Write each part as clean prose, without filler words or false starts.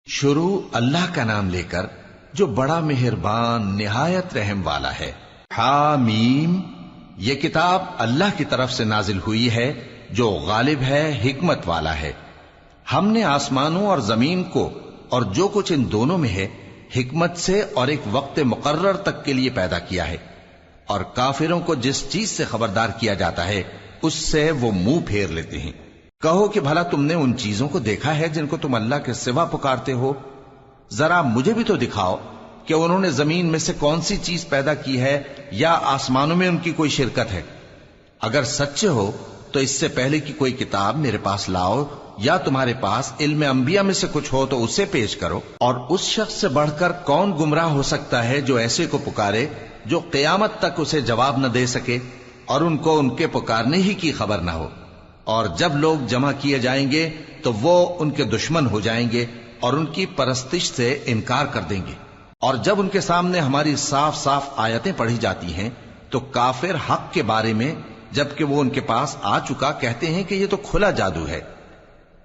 شروع اللہ کا نام لے کر جو بڑا مہربان نہایت رحم والا ہے۔ حامیم، یہ کتاب اللہ کی طرف سے نازل ہوئی ہے جو غالب ہے، حکمت والا ہے۔ ہم نے آسمانوں اور زمین کو اور جو کچھ ان دونوں میں ہے حکمت سے اور ایک وقت مقرر تک کے لیے پیدا کیا ہے، اور کافروں کو جس چیز سے خبردار کیا جاتا ہے اس سے وہ منہ پھیر لیتے ہیں۔ کہو کہ بھلا تم نے ان چیزوں کو دیکھا ہے جن کو تم اللہ کے سوا پکارتے ہو؟ ذرا مجھے بھی تو دکھاؤ کہ انہوں نے زمین میں سے کون سی چیز پیدا کی ہے یا آسمانوں میں ان کی کوئی شرکت ہے؟ اگر سچے ہو تو اس سے پہلے کی کوئی کتاب میرے پاس لاؤ، یا تمہارے پاس علم انبیاء میں سے کچھ ہو تو اسے پیش کرو۔ اور اس شخص سے بڑھ کر کون گمراہ ہو سکتا ہے جو ایسے کو پکارے جو قیامت تک اسے جواب نہ دے سکے اور ان کو ان کے پکارنے ہی کی خبر نہ ہو۔ اور جب لوگ جمع کیے جائیں گے تو وہ ان کے دشمن ہو جائیں گے اور ان کی پرستش سے انکار کر دیں گے۔ اور جب ان کے سامنے ہماری صاف صاف آیتیں پڑھی جاتی ہیں تو کافر حق کے بارے میں جبکہ وہ ان کے پاس آ چکا کہتے ہیں کہ یہ تو کھلا جادو ہے۔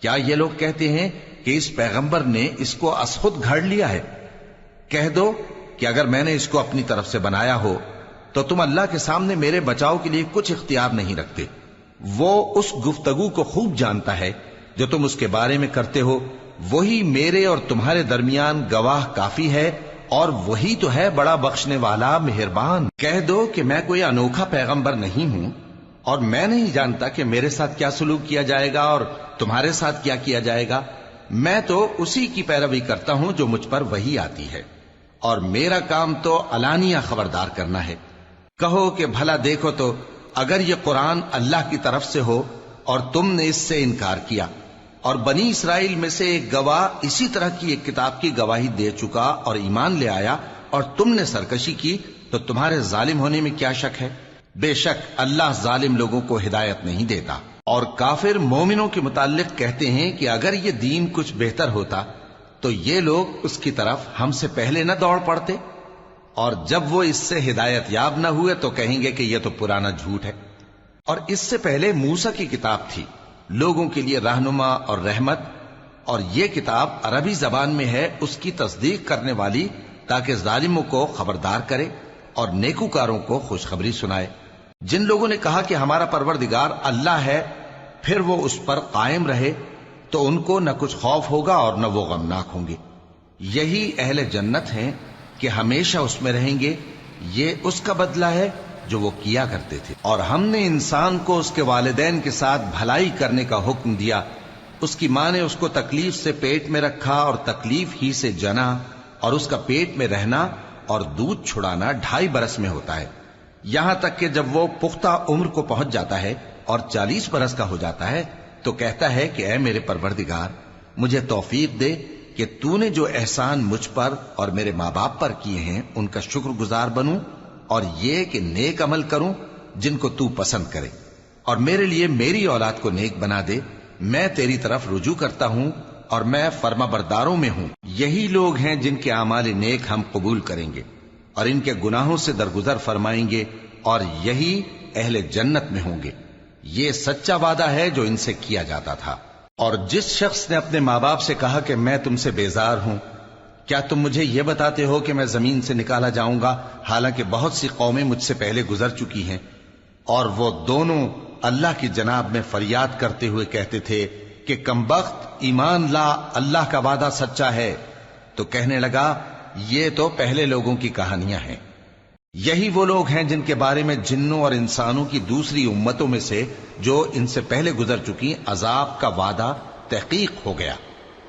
کیا یہ لوگ کہتے ہیں کہ اس پیغمبر نے اس کو از خود گھڑ لیا ہے؟ کہہ دو کہ اگر میں نے اس کو اپنی طرف سے بنایا ہو تو تم اللہ کے سامنے میرے بچاؤ کے لیے کچھ اختیار نہیں رکھتے۔ وہ اس گفتگو کو خوب جانتا ہے جو تم اس کے بارے میں کرتے ہو، وہی میرے اور تمہارے درمیان گواہ کافی ہے، اور وہی تو ہے بڑا بخشنے والا مہربان۔ کہہ دو کہ میں کوئی انوکھا پیغمبر نہیں ہوں، اور میں نہیں جانتا کہ میرے ساتھ کیا سلوک کیا جائے گا اور تمہارے ساتھ کیا کیا جائے گا۔ میں تو اسی کی پیروی کرتا ہوں جو مجھ پر وحی آتی ہے، اور میرا کام تو علانیہ خبردار کرنا ہے۔ کہو کہ بھلا دیکھو تو اگر یہ قرآن اللہ کی طرف سے ہو اور تم نے اس سے انکار کیا، اور بنی اسرائیل میں سے ایک گواہ اسی طرح کی ایک کتاب کی گواہی دے چکا اور ایمان لے آیا، اور تم نے سرکشی کی، تو تمہارے ظالم ہونے میں کیا شک ہے؟ بے شک اللہ ظالم لوگوں کو ہدایت نہیں دیتا۔ اور کافر مومنوں کے متعلق کہتے ہیں کہ اگر یہ دین کچھ بہتر ہوتا تو یہ لوگ اس کی طرف ہم سے پہلے نہ دوڑ پڑتے، اور جب وہ اس سے ہدایت یاب نہ ہوئے تو کہیں گے کہ یہ تو پرانا جھوٹ ہے۔ اور اس سے پہلے موسیٰ کی کتاب تھی، لوگوں کے لیے رہنما اور رحمت، اور یہ کتاب عربی زبان میں ہے اس کی تصدیق کرنے والی، تاکہ ظالموں کو خبردار کرے اور نیکوکاروں کو خوشخبری سنائے۔ جن لوگوں نے کہا کہ ہمارا پروردگار اللہ ہے، پھر وہ اس پر قائم رہے تو ان کو نہ کچھ خوف ہوگا اور نہ وہ غمناک ہوں گے۔ یہی اہل جنت ہیں کہ ہمیشہ اس میں رہیں گے، یہ اس کا بدلہ ہے جو وہ کیا کرتے تھے۔ اور ہم نے انسان کو اس کے والدین کے ساتھ بھلائی کرنے کا حکم دیا۔ اس کی ماں نے اس کو تکلیف سے پیٹ میں رکھا اور تکلیف ہی سے جنا، اور اس کا پیٹ میں رہنا اور دودھ چھڑانا 2.5 برس میں ہوتا ہے، یہاں تک کہ جب وہ پختہ عمر کو پہنچ جاتا ہے اور 40 برس کا ہو جاتا ہے تو کہتا ہے کہ اے میرے پروردگار، مجھے توفیق دے کہ تو نے جو احسان مجھ پر اور میرے ماں باپ پر کیے ہیں ان کا شکر گزار بنوں، اور یہ کہ نیک عمل کروں جن کو تو پسند کرے، اور میرے لیے میری اولاد کو نیک بنا دے۔ میں تیری طرف رجوع کرتا ہوں اور میں فرما برداروں میں ہوں۔ یہی لوگ ہیں جن کے اعمال نیک ہم قبول کریں گے اور ان کے گناہوں سے درگزر فرمائیں گے، اور یہی اہل جنت میں ہوں گے۔ یہ سچا وعدہ ہے جو ان سے کیا جاتا تھا۔ اور جس شخص نے اپنے ماں باپ سے کہا کہ میں تم سے بیزار ہوں، کیا تم مجھے یہ بتاتے ہو کہ میں زمین سے نکالا جاؤں گا، حالانکہ بہت سی قومیں مجھ سے پہلے گزر چکی ہیں؟ اور وہ دونوں اللہ کی جناب میں فریاد کرتے ہوئے کہتے تھے کہ کمبخت، ایمان لا، اللہ کا وعدہ سچا ہے۔ تو کہنے لگا یہ تو پہلے لوگوں کی کہانیاں ہیں۔ یہی وہ لوگ ہیں جن کے بارے میں جنوں اور انسانوں کی دوسری امتوں میں سے جو ان سے پہلے گزر چکی عذاب کا وعدہ تحقیق ہو گیا۔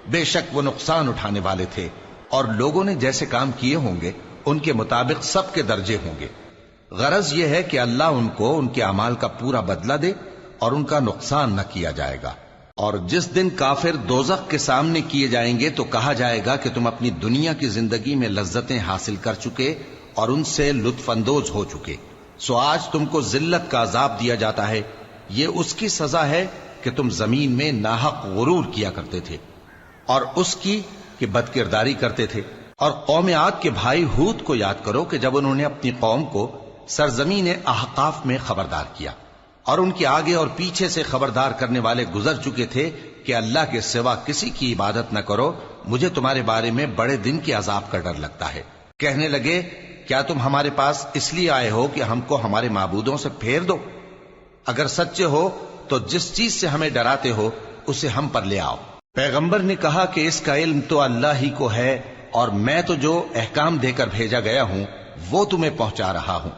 بے شک وہ نقصان اٹھانے والے تھے، اور لوگوں نے جیسے کام کیے ہوں گے ان کے مطابق سب کے درجے ہوں گے۔ غرض یہ ہے کہ اللہ ان کو ان کے اعمال کا پورا بدلہ دے اور ان کا نقصان نہ کیا جائے گا۔ اور جس دن کافر دوزخ کے سامنے کیے جائیں گے تو کہا جائے گا کہ تم اپنی دنیا کی زندگی میں لذتیں حاصل کر چکے اور ان سے لطف اندوز ہو چکے، سو آج تم کو ذلت کا عذاب دیا جاتا ہے۔ یہ اس کی سزا ہے کہ تم زمین میں ناحق غرور کیا کرتے تھے، اور اس کی کہ بد کرداری کرتے تھے۔ اور قوم عاد کے بھائی ہود کو یاد کرو کہ جب انہوں نے اپنی قوم کو سرزمین احقاف میں خبردار کیا، اور ان کے آگے اور پیچھے سے خبردار کرنے والے گزر چکے تھے کہ اللہ کے سوا کسی کی عبادت نہ کرو مجھے تمہارے بارے میں بڑے دن کے عذاب کا ڈر لگتا ہے۔ کہنے لگے کیا تم ہمارے پاس اس لیے آئے ہو کہ ہم کو ہمارے معبودوں سے پھیر دو؟ اگر سچے ہو تو جس چیز سے ہمیں ڈراتے ہو اسے ہم پر لے آؤ۔ پیغمبر نے کہا کہ اس کا علم تو اللہ ہی کو ہے، اور میں تو جو احکام دے کر بھیجا گیا ہوں وہ تمہیں پہنچا رہا ہوں،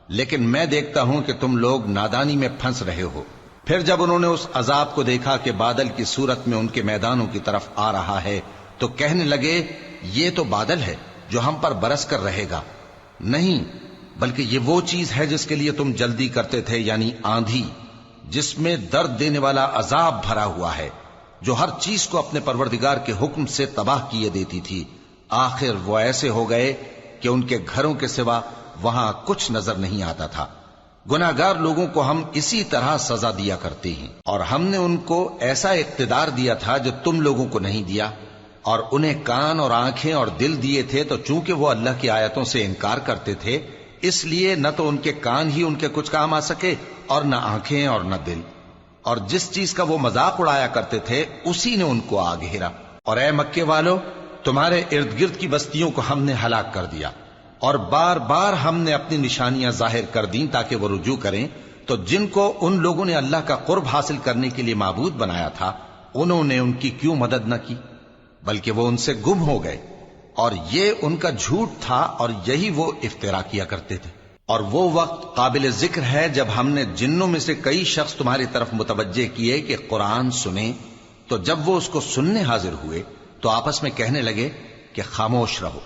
لیکن میں دیکھتا ہوں کہ تم لوگ نادانی میں پھنس رہے ہو۔ پھر جب انہوں نے اس عذاب کو دیکھا کہ بادل کی صورت میں ان کے میدانوں کی طرف آ رہا ہے تو کہنے لگے یہ تو بادل ہے جو ہم پر برس کر رہے گا۔ نہیں، بلکہ یہ وہ چیز ہے جس کے لیے تم جلدی کرتے تھے، یعنی آندھی، جس میں درد دینے والا عذاب بھرا ہوا ہے، جو ہر چیز کو اپنے پروردگار کے حکم سے تباہ کیے دیتی تھی۔ آخر وہ ایسے ہو گئے کہ ان کے گھروں کے سوا وہاں کچھ نظر نہیں آتا تھا۔ گناہگار لوگوں کو ہم اسی طرح سزا دیا کرتے ہیں، اور ہم نے ان کو ایسا اقتدار دیا تھا جو تم لوگوں کو نہیں دیا، اور انہیں کان اور آنکھیں اور دل دیے تھے، تو چونکہ وہ اللہ کی آیتوں سے انکار کرتے تھے اس لیے نہ تو ان کے کان ہی ان کے کچھ کام آ سکے اور نہ آنکھیں اور نہ دل، اور جس چیز کا وہ مذاق اڑایا کرتے تھے اسی نے ان کو آ گھیرا۔ اور اے مکے والو، تمہارے ارد گرد کی بستیوں کو ہم نے ہلاک کر دیا، اور بار بار ہم نے اپنی نشانیاں ظاہر کر دیں تاکہ وہ رجوع کریں، تو جن کو ان لوگوں نے اللہ کا قرب حاصل کرنے کے لیے معبود بنایا تھا انہوں نے ان کی کیوں مدد نہ کی، بلکہ وہ ان سے گم ہو گئے، اور یہ ان کا جھوٹ تھا اور یہی وہ افترا کیا کرتے تھے۔ اور وہ وقت قابل ذکر ہے جب ہم نے جنوں میں سے کئی شخص تمہاری طرف متوجہ کیے کہ قرآن سنیں، تو جب وہ اس کو سننے حاضر ہوئے تو آپس میں کہنے لگے کہ خاموش رہو۔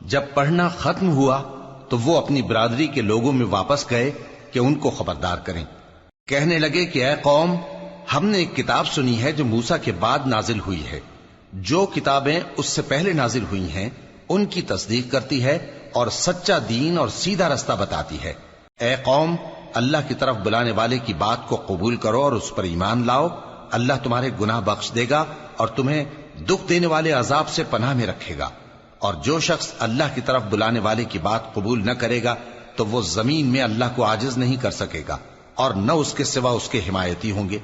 جب پڑھنا ختم ہوا تو وہ اپنی برادری کے لوگوں میں واپس گئے کہ ان کو خبردار کریں۔ کہنے لگے کہ اے قوم، ہم نے ایک کتاب سنی ہے جو موسیٰ کے بعد نازل ہوئی ہے، جو کتابیں اس سے پہلے نازل ہوئی ہیں ان کی تصدیق کرتی ہے اور سچا دین اور سیدھا رستہ بتاتی ہے۔ اے قوم، اللہ کی طرف بلانے والے کی بات کو قبول کرو اور اس پر ایمان لاؤ، اللہ تمہارے گناہ بخش دے گا اور تمہیں دکھ دینے والے عذاب سے پناہ میں رکھے گا۔ اور جو شخص اللہ کی طرف بلانے والے کی بات قبول نہ کرے گا تو وہ زمین میں اللہ کو عاجز نہیں کر سکے گا، اور نہ اس کے سوا اس کے حمایتی ہوں گے۔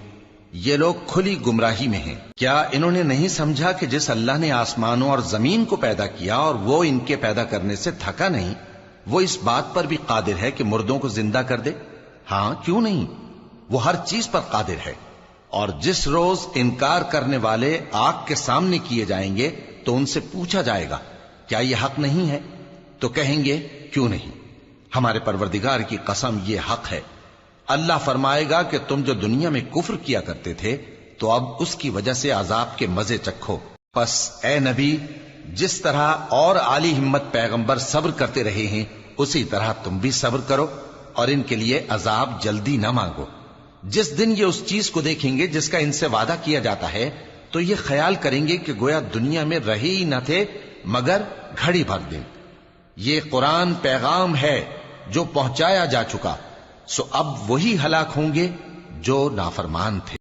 یہ لوگ کھلی گمراہی میں ہیں۔ کیا انہوں نے نہیں سمجھا کہ جس اللہ نے آسمانوں اور زمین کو پیدا کیا اور وہ ان کے پیدا کرنے سے تھکا نہیں، وہ اس بات پر بھی قادر ہے کہ مردوں کو زندہ کر دے؟ ہاں، کیوں نہیں، وہ ہر چیز پر قادر ہے۔ اور جس روز انکار کرنے والے آگ کے سامنے کیے جائیں گے تو ان سے پوچھا جائے گا کیا یہ حق نہیں ہے؟ تو کہیں گے کیوں نہیں، ہمارے پروردگار کی قسم یہ حق ہے۔ اللہ فرمائے گا کہ تم جو دنیا میں کفر کیا کرتے تھے تو اب اس کی وجہ سے عذاب کے مزے چکھو۔ پس اے نبی، جس طرح اور عالی ہمت پیغمبر صبر کرتے رہے ہیں اسی طرح تم بھی صبر کرو، اور ان کے لیے عذاب جلدی نہ مانگو۔ جس دن یہ اس چیز کو دیکھیں گے جس کا ان سے وعدہ کیا جاتا ہے تو یہ خیال کریں گے کہ گویا دنیا میں رہے ہی نہ تھے مگر گھڑی بھر دن۔ یہ قرآن پیغام ہے جو پہنچایا جا چکا، سو اب وہی ہلاک ہوں گے جو نافرمان تھے۔